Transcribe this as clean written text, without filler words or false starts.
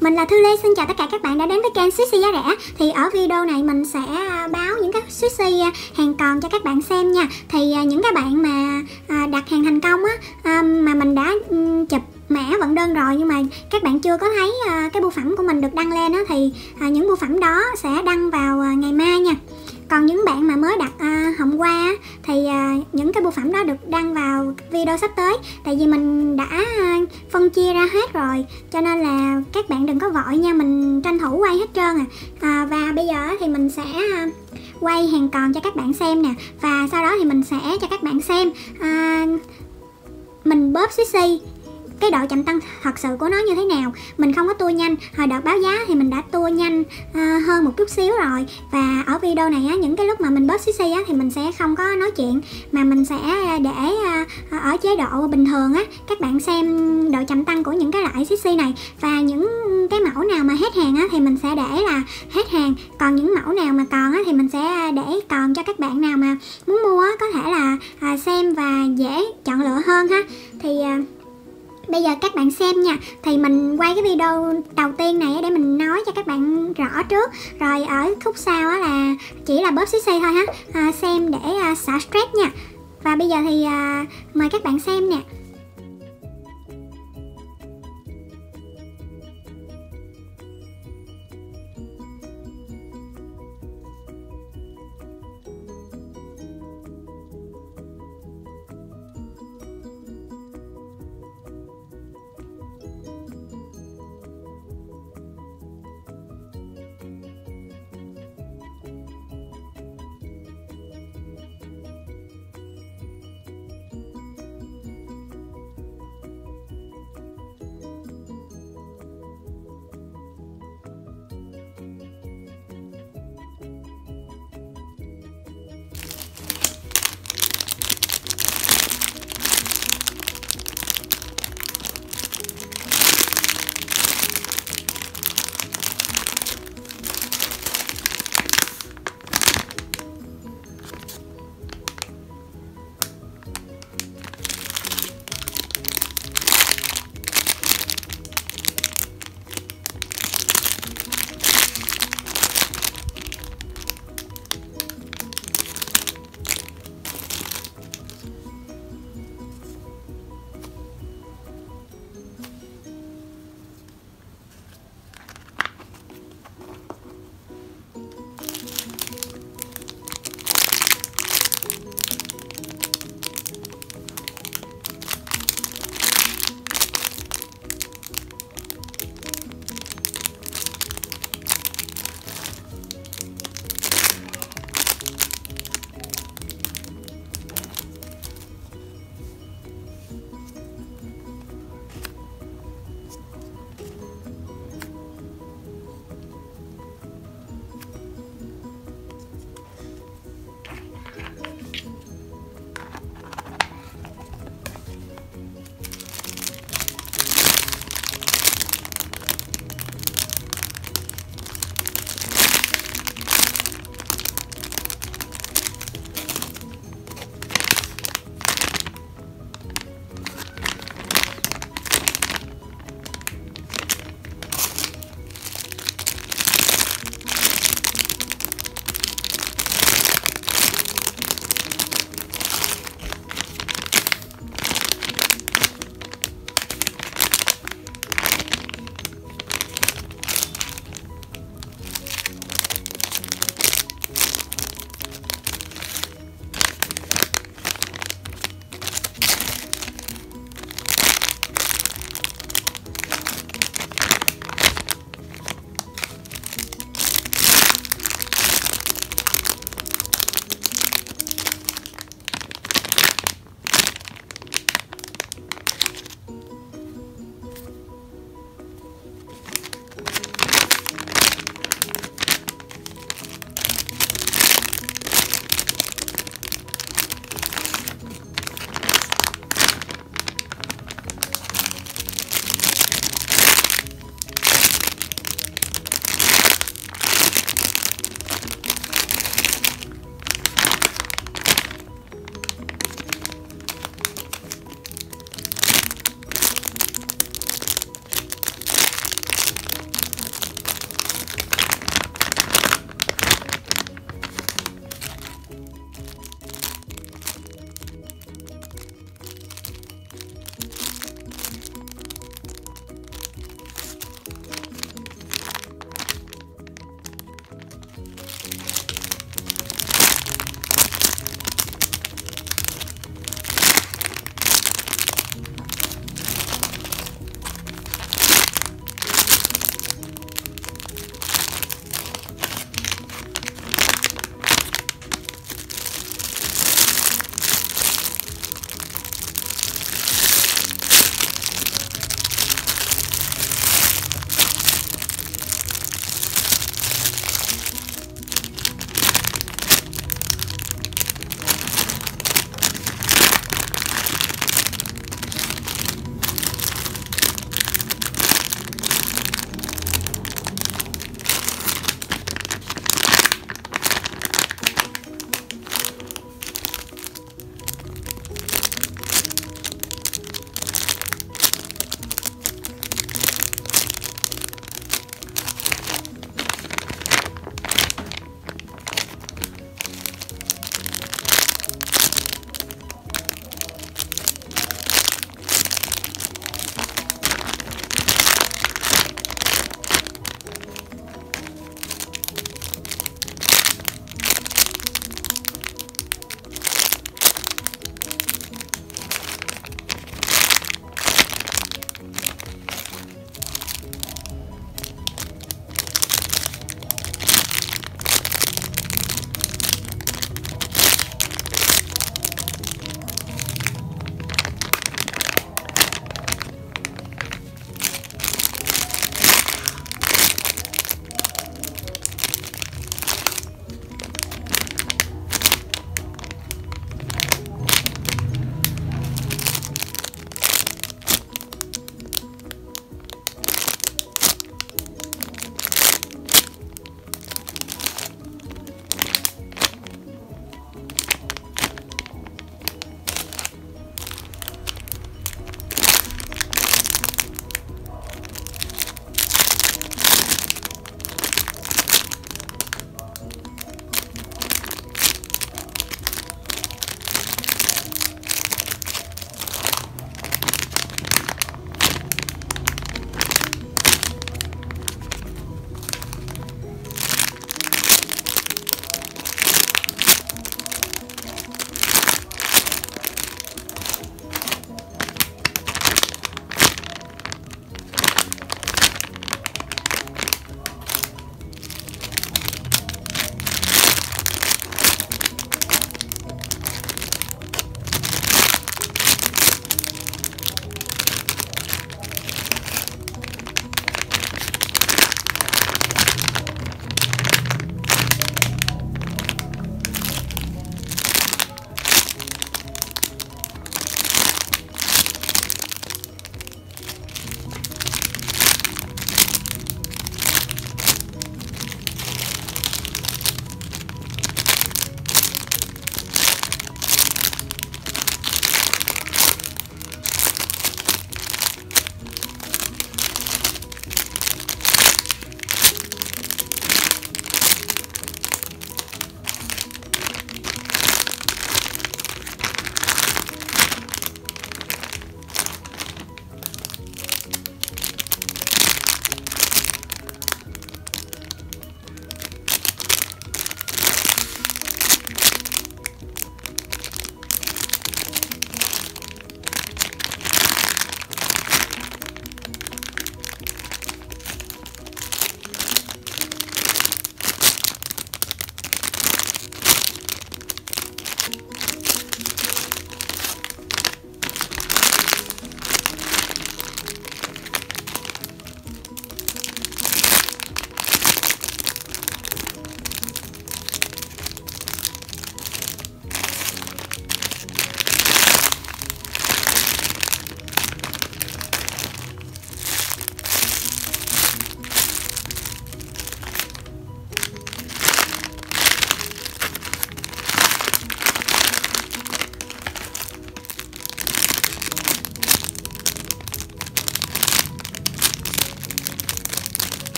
mình là Thư Lê, xin chào tất cả các bạn đã đến với kênh Squishy Giá Rẻ. Thì ở video này mình sẽ báo những cái Squishy hàng còn cho các bạn xem nha. Thì những cái bạn mà đặt hàng thành công á, mà mình đã chụp mã vận đơn rồi nhưng mà các bạn chưa có thấy cái bưu phẩm của mình được đăng lên á, thì những bưu phẩm đó sẽ đăng vào ngày mai nha. Còn những bạn mà mới đặt hôm qua thì những cái bưu phẩm đó được đăng vào video sắp tới. Tại vì mình đã phân chia ra hết rồi, cho nên là các bạn đừng có vội nha, mình tranh thủ quay hết trơn và bây giờ thì mình sẽ quay hàng còn cho các bạn xem nè. Và sau đó thì mình sẽ cho các bạn xem mình bóp Squishy cái độ chậm tăng thật sự của nó như thế nào. Mình không có tua nhanh, hồi đợt báo giá thì mình đã tua nhanh hơn một chút xíu rồi. Và ở video này á, những cái lúc mà mình bóp Squishy á thì mình sẽ không có nói chuyện, mà mình sẽ để ở chế độ bình thường á, các bạn xem độ chậm tăng của những cái loại Squishy này. Và những cái mẫu nào mà hết hàng á thì mình sẽ để là hết hàng, còn những mẫu nào mà còn á thì mình sẽ để còn cho các bạn nào mà muốn mua á, có thể là xem và dễ chọn lựa hơn ha. Thì bây giờ các bạn xem nha. Thì mình quay cái video đầu tiên này để mình nói cho các bạn rõ trước, rồi ở khúc sau á là chỉ là bóp Squishy thôi ha, xem để xả stress nha. Và bây giờ thì mời các bạn xem nè.